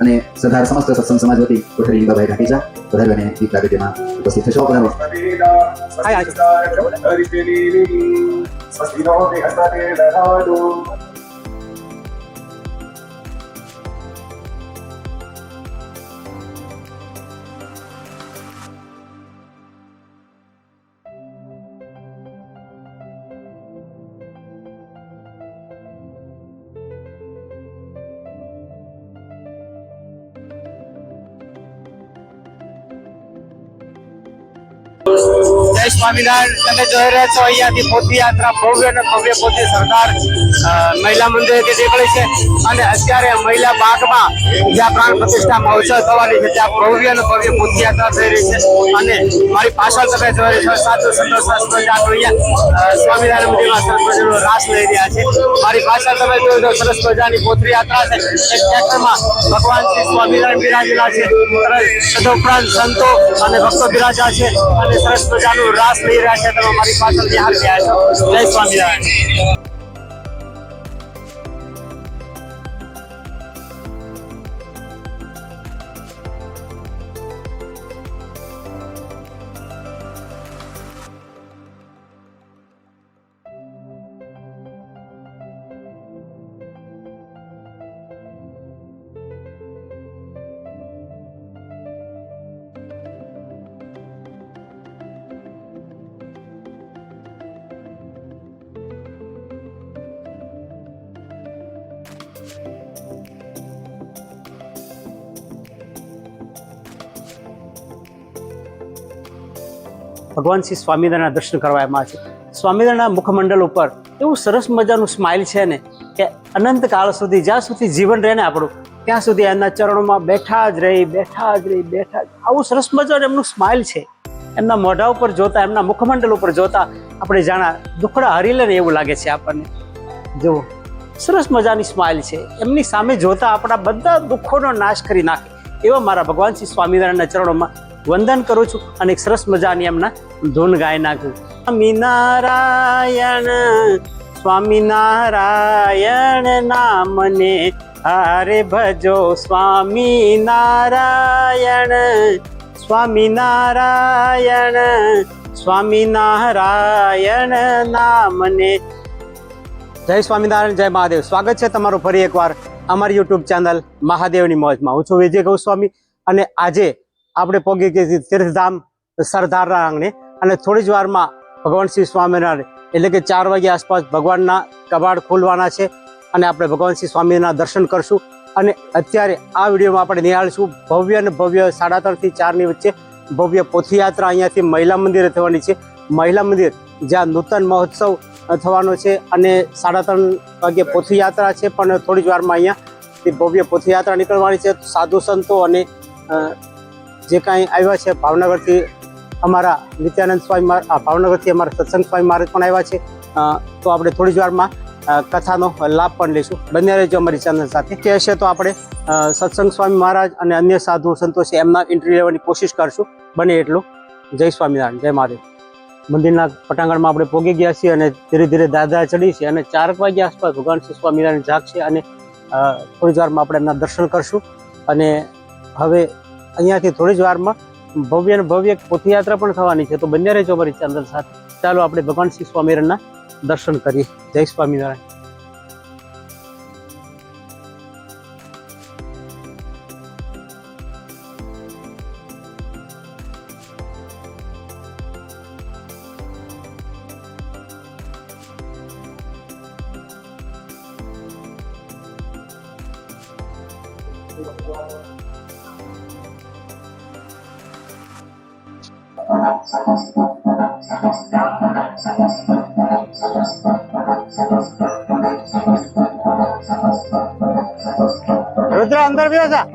અને સરદાર સમસ્ત સત્સંગ સમાજ વતી કોઠારી લીંબાભાઈ ઢાકેજા વધારે અને દીપ પ્રાગટ્યમાં ઉપસ્થિત થશો. પધારો. જય સ્વામિનારાયણ. તમે જોઈ રહ્યા છો અહીંયાથી પોથીયાત્રા ભવ્ય અને ભવ્ય પોથી સરદાર મહિલા મંદિરેથી નીકળી છે અને અત્યારે મહિલા બાગમાં જ્યાં પ્રાણ પ્રતિષ્ઠા મહોત્સવ થવાની છે ત્યાં ભવ્ય અને ભવ્ય પોથીયાત્રા થઈ રહી છે અને મારી પાછળ તમે જોઈ રહ્યા છો સાધુ સંતો સરસ અહીંયા સ્વામિનારાયણ મંદિરમાં સરસ મજાનો રાસ લઈ રહ્યા છે. મારી પાછળ તમે જોઈ છો સરસ મજાની પોથીયાત્રા છે. એક ટ્રેક્ટરમાં ભગવાન શ્રી સ્વામિનારાયણ બિરાજેલા છે, તદુપરાંત સંતો અને ભક્તો બિરાજા છે અને સરસ મજાનું રાસ લઈ રહ્યા છે. તમે મારી પાછળ નિહાળી રહ્યા છો. જય સ્વામિનારાયણ. ભગવાન શ્રી સ્વામિનારાયણના દર્શન કરવા આવ્યા છે. સ્વામિનારાયણના મુખમંડળ ઉપર એવું સરસ મજાનું સ્માઇલ છે ને કે અનંત કાળ સુધી, જ્યાં સુધી જીવન રહે ને આપણું, ત્યાં સુધી એમના ચરણોમાં બેઠા જ રહી. આવું સરસ મજાનું એમનું સ્માઇલ છે. એમના મોઢા ઉપર જોતા, એમના મુખમંડળ ઉપર જોતા આપણે જાણા દુખડા હરી લે ને એવું લાગે છે આપણને. જુઓ, સરસ મજાની સ્માઇલ છે. એમની સામે જોતા આપણા બધા દુઃખોનો નાશ કરી નાખે એવા મારા ભગવાન શ્રી સ્વામિનારાયણના ચરણોમાં વંદન કરું છું અને એક સરસ મજાની એમના ધૂન ગાઈ નાખું. સ્વામિનારાયણ સ્વામિનારાયણ નામને હારે ભજો, સ્વામિનારાયણ સ્વામિનારાયણ સ્વામિનારાયણ નામને. જય સ્વામિનારાયણ, જય મહાદેવ. સ્વાગત છે તમારું ફરી એકવાર અમારી યુટ્યુબ ચેનલ મહાદેવની મોજમાં. હું છું વિજય ગોસ્વામી અને આજે આપણે પહોંચી ગયા તીર્થધામ સરદારના આંગણે અને થોડી જ વારમાં ભગવાન શ્રી સ્વામિનારાયણ એટલે કે 4 વાગ્યા આસપાસ ભગવાનના કબાટ ખોલવાના છે અને આપણે ભગવાન શ્રી સ્વામિનારાયણના દર્શન કરશું. અને અત્યારે આ વિડીયોમાં આપણે નિહાળીશું ભવ્ય અને ભવ્ય 3:30 થી 4ની વચ્ચે ભવ્ય પોથીયાત્રા અહીંયાથી મહિલા મંદિરે થવાની છે. મહિલા મંદિર જ્યાં નૂતન મહોત્સવ થવાનો છે અને 3:30 વાગે પોથીયાત્રા છે, પણ થોડી જ વારમાં અહીંયાથી ભવ્ય પોથીયાત્રા નીકળવાની છે. સાધુ સંતો અને જે કાંઈ આવ્યા છે ભાવનગરથી અમારા નિત્યાનંદ સ્વામી, ભાવનગરથી અમારા સત્સંગ સ્વામી મહારાજ પણ આવ્યા છે. તો આપણે થોડી જ વારમાં કથાનો લાભ પણ લઈશું. બંને રહેજો અમારી ચેનલ સાથે. કહેશે તો આપણે સત્સંગ સ્વામી મહારાજ અને અન્ય સાધુ સંતો છે એમના ઇન્ટરવ્યુ લેવાની કોશિશ કરશું બને એટલું. જય સ્વામિનારાયણ, જય મહાદેવ. મંદિરના પટાંગણમાં આપણે પહોંચી ગયા છીએ અને ધીરે ધીરે દાદા ચડી છે અને 4 વાગ્યા આસપાસ ભગવાન શ્રી સ્વામિનારાયણ જાગશે અને થોડી જ વારમાં આપણે એમના દર્શન કરશું. અને હવે અહીંયાથી થોડી જ વારમાં ભવ્ય અને ભવ્ય પોથીયાત્રા પણ થવાની છે. તો બંને રહેજો અમારી ચેનલ સાથે. ચાલો આપણે ભગવાન શ્રી સ્વામિનારાયણના દર્શન કરીએ. જય સ્વામિનારાયણ. રુદ્ર અંદર બેસો જા.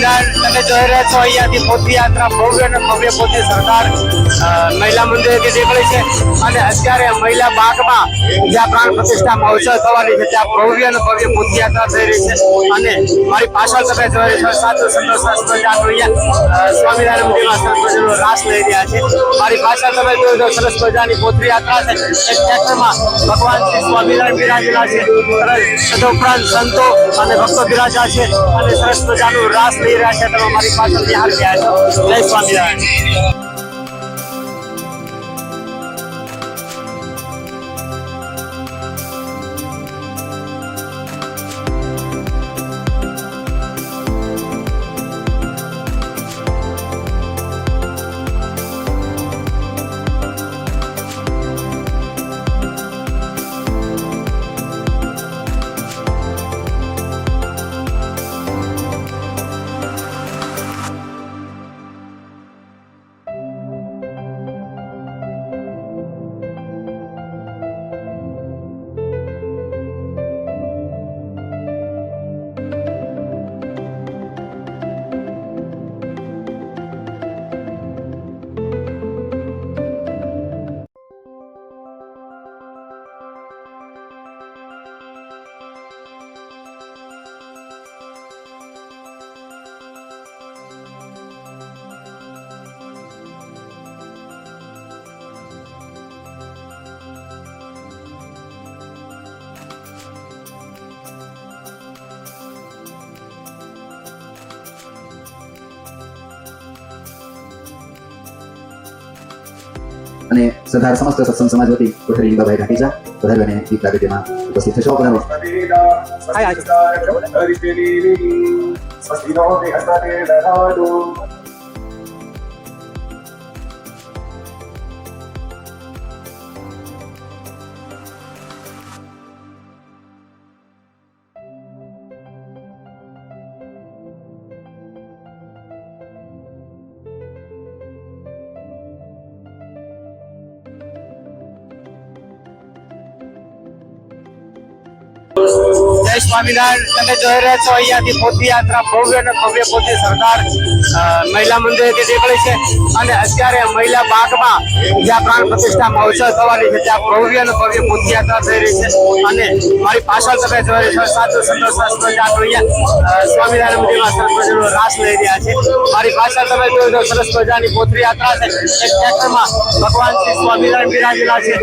સ્વામિનારાયણ તમે જોઈ રહ્યા છો અહીંયાથી પોથયાત્રા ભવ્ય અને ભવ્ય પોથી સરદાર મહિલા મંદિરેથી નીકળી છે અને અત્યારે મહિલા બાગમાં જ્યાં પ્રાણ પ્રતિષ્ઠા મહોત્સવ થવાની છે ત્યાં ભવ્ય અને ભવ્ય પોથયાત્રા થઈ રહી છે અને મારી પાછળ તમે જોઈ રહ્યા છો સાધુ સંતો સરસ મજાનું અહીંયા સ્વામિનારાયણ મંદિરમાં સરસ મજાનો રાસ લઈ રહ્યા છે મારી પાછળ તમે જોઈ દો સરસ મજાની પોથયાત્રા છે એક ટ્રેક્ટરમાં ભગવાન શ્રી સ્વામિનારાયણ બિરાજેલા છે તદુપરાંત સંતો અને ભક્તો બિરાજા છે અને સરસ મજાનું રાસ લઈ રહ્યા છે તમે મારી પાછળ નિહાળી રહ્યા છો જય સ્વામિનારાયણ અને સરદાર સમસ્ત સત્સંગ સમાજ વતી કોઠારી લીંબાભાઈ ઢાકેજા પધાર્યું અને દીપ પ્રાગટ્યમાં ઉપસ્થિત થશો પધારો. જય સ્વામિનારાયણ તમે જોઈ રહ્યા છો અહીંયાથી પોથયાત્રા ભવ્ય અને ભવ્ય પોથી સરદાર મહિલા મંદિરેથી નીકળી છે અને અત્યારે મહિલા બાગમાં જ્યાં પ્રાણ પ્રતિષ્ઠા મહોત્સવ થવાની છે ત્યાં ભવ્ય અને ભવ્ય પોથયાત્રા થઈ રહી છે અને મારી પાછળ તમે જોઈ રહ્યા છો સાધુ સંતો સરસ મજાનું અહીંયા સ્વામિનારાયણ મંદિરમાં સરસ મજાનો રાસ લઈ રહ્યા છે મારી પાછળ તમે જોઈ દો સરસ મજાની પોથયાત્રા છે એક ટ્રેક્ટરમાં ભગવાન શ્રી સ્વામિનારાયણ બિરાજેલા છે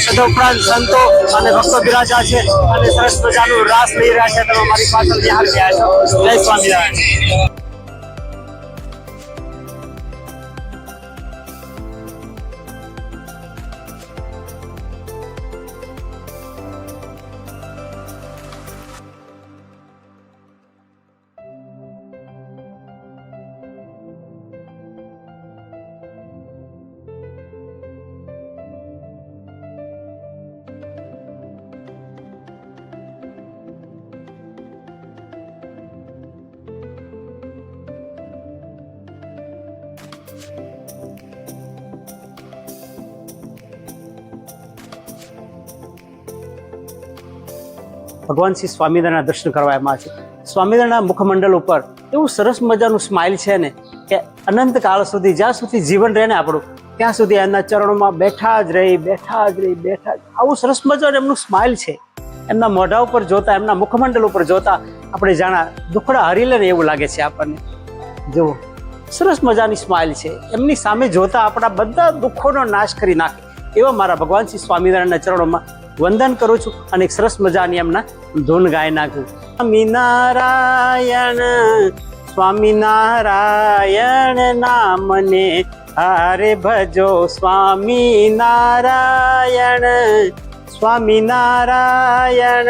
તદુપરાંત સંતો અને ભક્તો બિરાજા છે અને સરસ મજાનું રાસ લઈ રહ્યા છે તમે મારી પાછળ નિહાળી રહ્યા છો જય સ્વામિનારાયણ ભગવાન શ્રી સ્વામિનારાયણના દર્શન કરવામાં છે. સ્વામિનારાયણના મુખમંડળ ઉપર એવું સરસ મજાનું સ્માઇલ છે ને કે અનંત કાળ સુધી જ્યાં સુધી જીવન રહે ને આપણું ત્યાં સુધી એમના ચરણોમાં બેઠા જ રહી આવું સરસ મજાનું એમનું સ્માઇલ છે. એમના મોઢા ઉપર જોતા એમના મુખમંડળ ઉપર જોતા આપણે જાણા દુખડા હરી લે ને એવું લાગે છે આપણને. જુઓ સરસ મજાની સ્માઇલ છે, એમની સામે જોતા આપણા બધા દુઃખોનો નાશ કરી નાખે એવા મારા ભગવાન શ્રી સ્વામિનારાયણના ચરણોમાં વંદન કરું છું અને એક સરસ મજાની એમના ધૂન ગાઈ નાખું. સ્વામિનારાયણ સ્વામિનારાયણ નામને હારે ભજો સ્વામિનારાયણ સ્વામિનારાયણ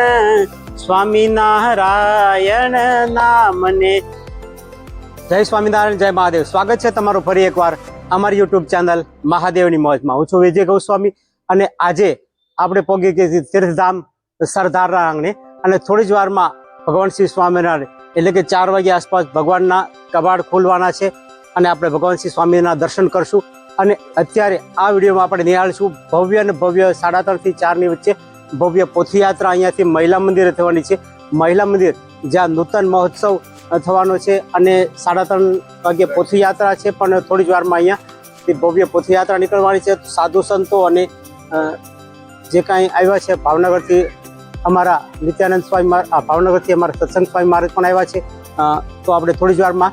સ્વામિનારાયણ નામને. જય સ્વામિનારાયણ, જય મહાદેવ. સ્વાગત છે તમારું ફરી એકવાર અમારી યુટ્યુબ ચેનલ મહાદેવની મોજમાં. હું છું વિજય ગોસ્વામી અને આજે આપણે પહોંચી ગયા તીર્થધામ સરદારના આંગણે અને થોડી જ વારમાં ભગવાન શ્રી સ્વામિનારાયણ એટલે કે 4 વાગ્યા આસપાસ ભગવાનના કબાટ ખોલવાના છે અને આપણે ભગવાન શ્રી સ્વામિનારાયણના દર્શન કરશું. અને અત્યારે આ વિડીયોમાં આપણે નિહાળીશું ભવ્ય અને ભવ્ય 3:30 થી 4 ની વચ્ચે ભવ્ય પોથયાત્રા અહીંયાથી મહિલા મંદિરે થવાની છે. મહિલા મંદિર જ્યાં નૂતન મહોત્સવ થવાનો છે અને 3:30 વાગે પોથીયાત્રા છે, પણ થોડી જ વારમાં અહીંયાથી ભવ્ય પોથીયાત્રા નીકળવાની છે. સાધુ સંતો અને જે કાંઈ આવ્યા છે ભાવનગરથી, અમારા નિત્યાનંદ સ્વામી ભાવનગરથી અમારા સત્સંગ સ્વામી મહારાજ પણ આવ્યા છે. તો આપણે થોડી જ વારમાં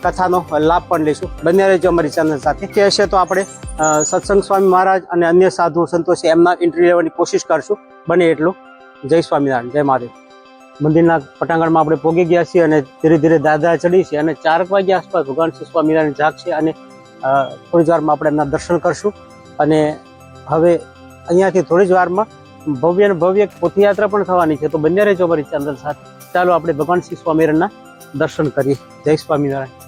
કથાનો લાભ પણ લઈશું. બન્યા રહેજો અમારી ચેનલ સાથે. કે હશે તો આપણે સત્સંગ સ્વામી મહારાજ અને અન્ય સાધુ સંતો છે એમના ઇન્ટરવ્યુ લેવાની કોશિશ કરશું બને એટલું. જય સ્વામિનારાયણ, જય મહાદેવ. મંદિરના પટાંગણમાં આપણે પહોંચી ગયા છીએ અને ધીરે ધીરે દાદરા ચડી છે અને 4 વાગ્યા આસપાસ ભગવાન શ્રી સ્વામિનારાયણ જાગ છે અને થોડી જ વારમાં આપણે એમના દર્શન કરશું. અને હવે અહીંયાથી થોડી જ વારમાં ભવ્ય ને ભવ્ય પોથીયાત્રા પણ થવાની છે. તો બન્યા રહેજો અમારી ચેનલ સાથે. ચાલો આપણે ભગવાન શ્રી સ્વામિનારાયણના દર્શન કરીએ. જય સ્વામિનારાયણ.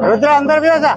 રુદ્ર અંદર બેસો જા.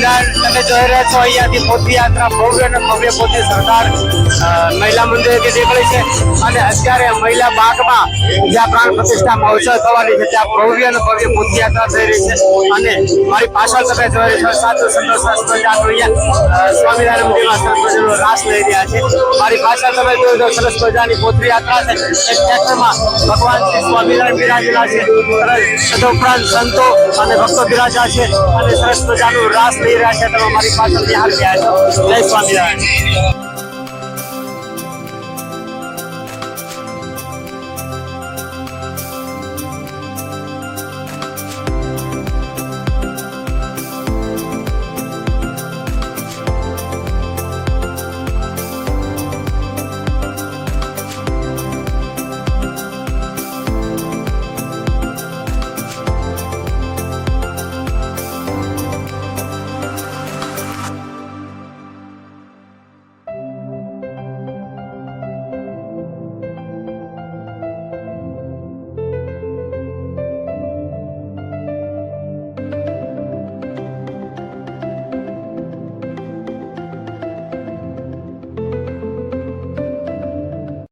સ્વામિનારાયણ. તમે જોઈ રહ્યા છો અહીંયાથી પોથયાત્રા ભવ્ય અને ભવ્ય પોથી સરદાર મહિલા મંદિરેથી નીકળી છે અને અત્યારે મહિલા બાગમાં જ્યાં પ્રાણ પ્રતિષ્ઠા મહોત્સવ થવાની છે ત્યાં ભવ્ય અને ભવ્ય પોથયાત્રા થઈ રહી છે અને મારી પાછળ તમે જોઈ રહ્યા છો સાધુ સંતો સરસ મજાનું અહીંયા સ્વામિનારાયણ મંદિરમાં સરસ મજાનો રાસ લઈ રહ્યા છે. મારી પાછળ તમે જોઈ તો સરસ મજાની પોથયાત્રા છે. એક ટ્રેક્ટરમાં ભગવાન શ્રી સ્વામિનારાયણ બિરાજેલા છે. તદુપરાંત સંતો અને ભક્તો બિરાજા છે અને સરસ મજાનું રાસ લઈ રહ્યા છે. તમે મારી પાછળ નિહાળી રહ્યા છો. જય સ્વામિનારાયણ.